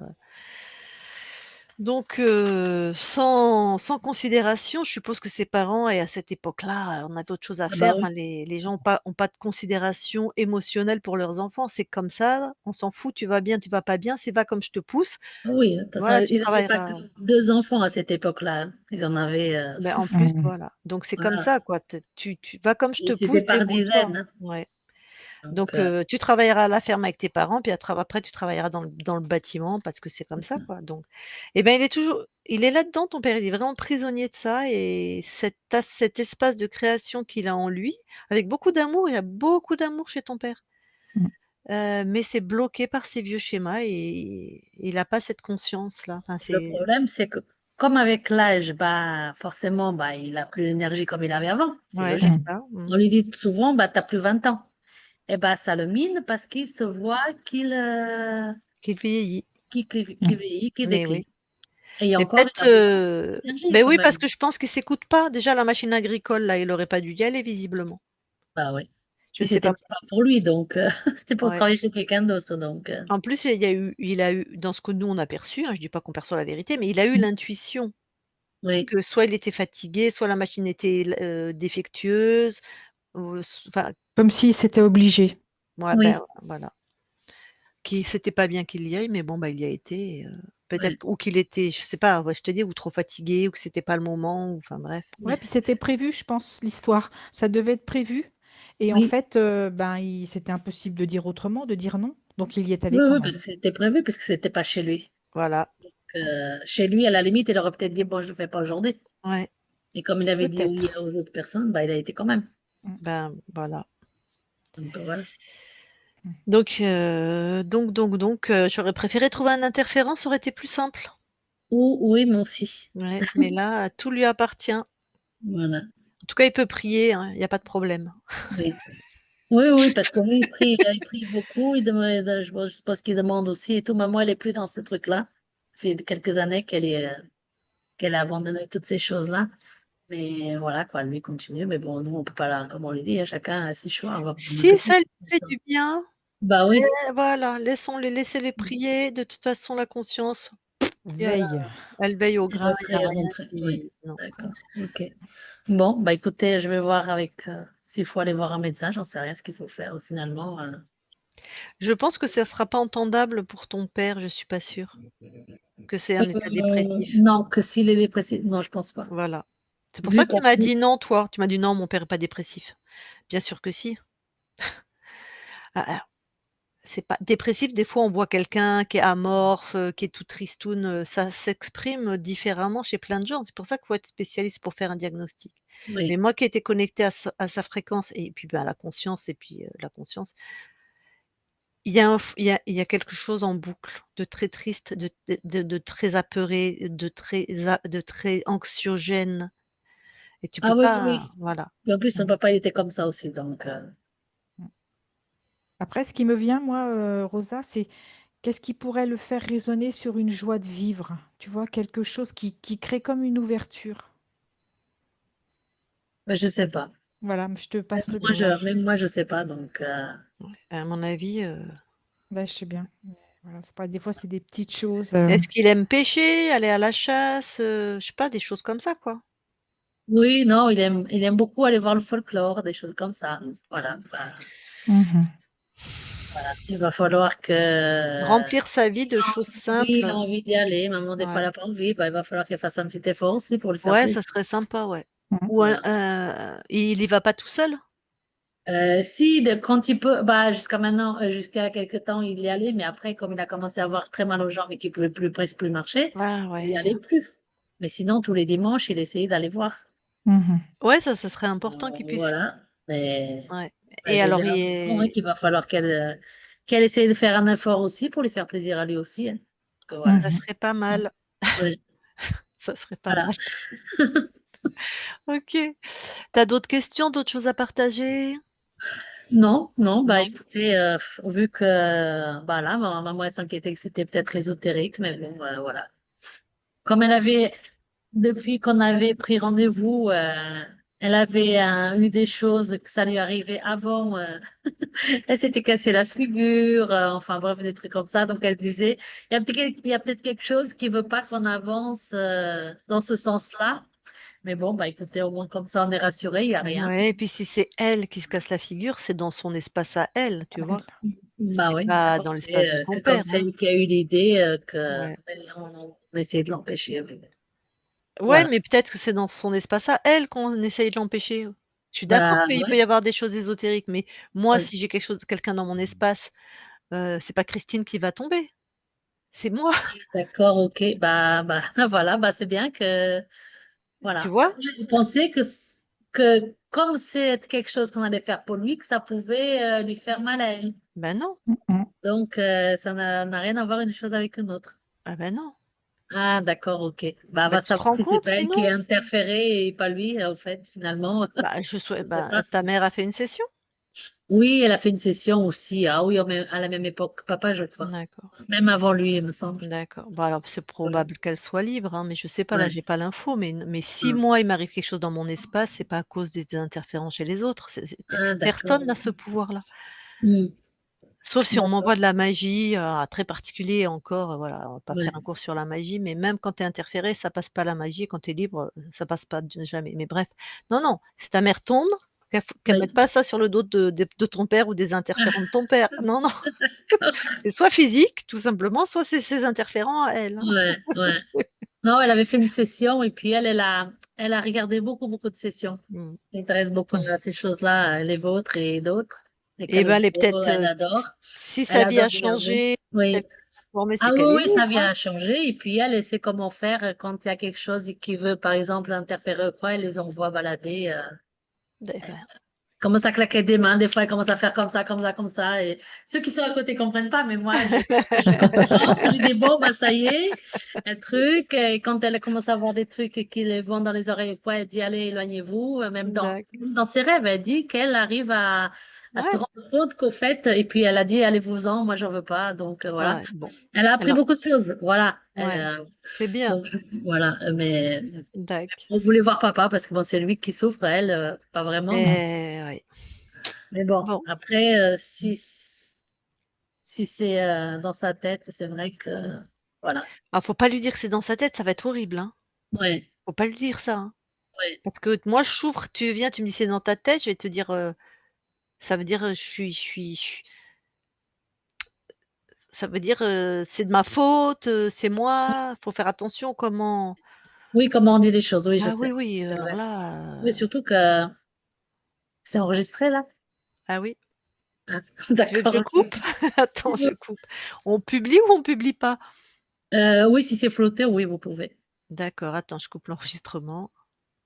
Donc sans considération, je suppose que ses parents et à cette époque-là, on avait autre chose à Ah bah faire. oui, Enfin les gens ont pas de considération émotionnelle pour leurs enfants. C'est comme ça, on s'en fout, tu vas bien, tu vas pas bien, c'est va comme je te pousse. ah oui, de toute Voilà, façon, tu ils n'avaient pas que travailleras 2 enfants à cette époque-là, hein. Ils en avaient, ben en plus, voilà. Donc c'est comme voilà, ça quoi, tu vas comme je te et pousse, c'était par débrouille-toi. dizaines, hein, Ouais. donc Donc tu travailleras à la ferme avec tes parents, puis après tu travailleras dans le bâtiment parce que c'est comme ça, quoi, donc et ben, il est là-dedans ton père, il est vraiment prisonnier de ça et cet espace de création qu'il a en lui, avec beaucoup d'amour, il y a beaucoup d'amour chez ton père, Mmh. mais c'est bloqué par ces vieux schémas et il a pas cette conscience-là. Enfin, le c'est problème, c'est que comme avec l'âge, bah, forcément, bah, il a plus l'énergie comme il avait avant, c'est ouais, c'est logique. Mmh. ça, On lui dit souvent: «Bah, tu as plus 20 ans», et bah, ça le mine parce qu'il se voit qu'il vieillit, qu'il vieillit, qu'il mais oui. décline, et Mais encore, il peut-être, a besoin d'énergie beh, quand oui, même. parce que je pense qu'il s'écoute pas. Déjà la machine agricole là, il aurait pas dû y aller visiblement. Bah, oui, Je et ne sais c'était pas. même pas pour lui, donc c'était pour Ouais. travailler chez quelqu'un d'autre, donc En plus, il a eu dans ce que nous on a perçu, hein, je dis pas qu'on perçoit la vérité, mais il a eu l'intuition oui, que soit il était fatigué, soit la machine était défectueuse ou enfin, Comme s'il s'était obligé. ouais, ben, oui, voilà. C'était pas bien qu'il y aille, mais bon, bah, il y a été et oui, peut-être ou qu'il était, je sais pas, ouais, je te dis, ou trop fatigué ou que c'était pas le moment ou enfin bref. Ouais, oui, puis c'était prévu, je pense, l'histoire. Ça devait être prévu. Et en oui, fait, ben, c'était impossible de dire autrement, de dire non. Donc il y est allé oui, quand oui, même. parce que c'était prévu, puisque c'était pas chez lui. Voilà, Chez lui, à la limite, il aurait peut-être dit: «Bon, je le fais pas aujourd'hui», ouais, mais comme il avait dit oui Peut-être. aux autres personnes, bah, il a été quand même, Mm. ben, voilà. donc voilà. Donc j'aurais préféré trouver un interférent, ça aurait été plus simple. Ou oui, moi aussi, Ouais, mais là, tout lui appartient. En voilà, tout cas, il peut prier, hein, il y a pas de problème. oui. Oui, oui, parce que lui, il prie beaucoup, il demande, je pense qu'il demande aussi et tout. Maman, elle est plus dans ce truc-là. Ça fait quelques années qu'elle a abandonné toutes ces choses-là. Mais voilà, quoi, lui continue. Mais bon, nous, on peut pas comme on lui dit, hein, chacun a ses choix. On peut Si pas. ça lui fait du bien, Bah oui, voilà, laissez-les prier. De toute façon, la conscience, il y a Veille. elle veille au elle grain, il y a laisserait rien rentrer. Oui, qui non. d'accord. Ok. Bon, bah écoutez, je vais voir avec s'il faut aller voir un médecin. J'en sais rien ce qu'il faut faire finalement. Je pense que ça sera pas entendable pour ton père, je suis pas sûre, que c'est un état dépressif. Non, que s'il est dépressif, non, je pense pas. Voilà. C'est pour ça Vu que tu qu'en m'as plus, dit: «Non», toi. Tu m'as dit: «Non, mon père est pas dépressif». Bien sûr que si. Ah ah, c'est pas dépressif, des fois, on voit quelqu'un qui est amorphe, qui est tout tristoun, ça s'exprime différemment chez plein de gens. C'est pour ça qu'il faut être spécialiste pour faire un diagnostic. Mais oui. moi qui ai été connectée à sa fréquence et puis, ben, à la conscience et puis, la conscience, il y a quelque chose en boucle de très triste, de très apeuré, de très anxiogène et tu peux Ah oui, oui, pas oui. voilà. Et en plus, son Mm. papa, il était comme ça aussi, donc Après, ce qui me vient, moi, Rosa, c'est qu'est-ce qui pourrait le faire résonner sur une joie de vivre? Tu vois, quelque chose qui crée comme une ouverture. je sais pas. Voilà, je te passe le message. Même moi, je sais pas, donc À mon avis, Là, je sais bien. Mais voilà, c'est pas, des fois, c'est des petites choses. est-ce qu'il aime pêcher, aller à la chasse, je sais pas, des choses comme ça, quoi? oui, non, il aime beaucoup aller voir le folklore, des choses comme ça. Voilà, bah, Mhm. il va falloir que Remplir sa vie il de a choses envie, il simples, a envie d'y aller. Maman, des fois, elle ouais. a pas envie, bah, il va falloir qu'elle fasse un petit effort aussi pour lui faire Ouais, ça plaisir. serait sympa, ouais. Mhm. Ou Voilà. il y va pas tout seul? Si, quand il peut, bah, jusqu'à maintenant, jusqu'à quelque temps, il y allait, mais après, comme il a commencé à avoir très mal aux jambes et qu'il pouvait plus, presque plus marcher, Ah il y ouais. allait plus. Mais sinon, tous les dimanches, il essayait d'aller voir. Mhm. Ouais, ça serait important qu'il puisse Voilà. Mais ouais bah, et je alors dirais à il maman, hein, est qu'il va falloir qu'elle essaye de faire un effort aussi pour lui faire plaisir à lui aussi, hein. Que voilà. ça Mhm. serait pas mal, Oui, ça serait pas voilà. mal. OK. Tu as d'autres questions, d'autres choses à partager? Non, non, bah Non? écoutez, vu que bah là, maman elle s'inquiétait que c'était peut-être ésotérique, mais bon, voilà. Comme elle avait depuis qu'on avait pris rendez-vous, elle avait eu des choses que ça lui arrivait avant. Elle s'était cassé la figure, enfin bref, des trucs comme ça. Donc elle se disait, il y a peut-être quelque chose qui veut pas qu'on avance dans ce sens-là. Mais bon, bah écoutez, au moins comme ça, on est rassuré, il n'y a rien. Ouais et puis si c'est elle qui se casse la figure, c'est dans son espace à elle, tu vois? Bah C'est oui, mais pas bon, dans l'espace de c'est ton comme père, c'est hein. elle qui a eu l'idée, Ouais. on essaie de l'empêcher. Ouais, Voilà. mais peut-être que c'est dans son espace à elle qu'on essaye de l'empêcher. Je suis d'accord Bah qu'il peut ouais, y avoir des choses ésotériques, mais moi, ouais. si j'ai quelqu'un dans mon espace, c'est pas Christine qui va tomber, c'est moi, D'accord, ok. Bah voilà, bah c'est bien que tu voilà. vois? Vous pensez que comme c'est quelque chose qu'on allait faire pour lui, que ça pouvait lui faire mal à elle. Ben non, Mmh mh. Donc ça n'a rien à voir une chose avec une autre. ah ben non. Ah d'accord, ok. Bah on Bah, va tu te savoir rends si c'est compte pas elle sinon? qui a interféré et pas lui, au fait, finalement. Bah, Je sais pas. ta mère a fait une session? Oui, elle a fait une session aussi. Ah oui, à la même époque. Papa, je crois. D'accord, Même avant lui, il me semble. d'accord. Bah, alors c'est Ouais. probable qu'elle soit libre, hein, mais je sais pas, là, Ouais. j'ai pas l'info, mais si Mm. moi, il m'arrive quelque chose dans mon espace, c'est pas à cause des interférences chez les autres, c'est Ah d'accord. personne n'a ce pouvoir-là. Mm. Sauf si on D'accord. m'envoie de la magie, très particulier encore, voilà, on va pas faire Ouais. un cours sur la magie, mais même quand tu es interféré, ça passe pas la magie, quand tu es libre, ça passe pas jamais. Mais bref, non, non, si ta mère tombe, qu'elle Oui. mette pas ça sur le dos de ton père ou des interférents de ton père. Non, non, D'accord. c'est soit physique, tout simplement, soit c'est ses interférents à elle, hein. Ouais, ouais. Non, elle avait fait une session et puis elle a regardé beaucoup de sessions. Mmh. Elle s'intéresse beaucoup à ces choses-là, les vôtres et d'autres. Les Et ben, canaux elle est tarot, peut-être, elle adore. si Elle sa vie adore a regarder. changé, sa Oui. vie a transformée, c'est Ah oui, qu'elle est oui, sa libre, vie hein. a changé. Et puis elle sait comment faire quand il y a quelque chose qui veut, par exemple, interférer ou quoi, elle les envoie balader. Et ben, Commence à claquer des mains, des fois, elle commence à faire comme ça, comme ça, comme ça. Et ceux qui sont à côté comprennent pas, mais moi, je comprends. Je dis, bon, bah, ça y est, un truc. Et quand elle commence à voir des trucs qui les vont dans les oreilles, ou quoi, elle dit, allez, éloignez-vous. d'accord. Même dans ses rêves, elle dit qu'elle arrive à se Ouais, rendre compte qu'au fait, et puis elle a dit, allez-vous-en, moi, j'en veux pas. Donc, voilà. ouais, bon, Elle a appris alors beaucoup de choses. Voilà. ouais, c'est bien, Donc, voilà. Mais dac. on voulait voir papa parce que bon, c'est lui qui souffre, elle, pas vraiment. Oui. Mais bon, Bon, après, si c'est dans sa tête, c'est vrai que voilà. ah, faut pas lui dire que c'est dans sa tête, ça va être horrible, hein. Ouais, Faut pas lui dire ça, hein. ouais. Parce que moi, je souffre, tu viens, tu me dis: «C'est dans ta tête», je vais te dire, ça veut dire, ça veut dire, c'est de ma faute, c'est moi, faut faire attention comment Oui, comment on dit les choses, oui, je ah oui, sais. oui, C'est alors vrai. là, Oui, surtout que c'est enregistré là. ah oui. Ah, Tu veux que d'accord, je ok. coupe? Attends, je coupe. On publie ou on publie pas? Oui, si c'est flotté, oui, vous pouvez. D'accord, attends, je coupe l'enregistrement.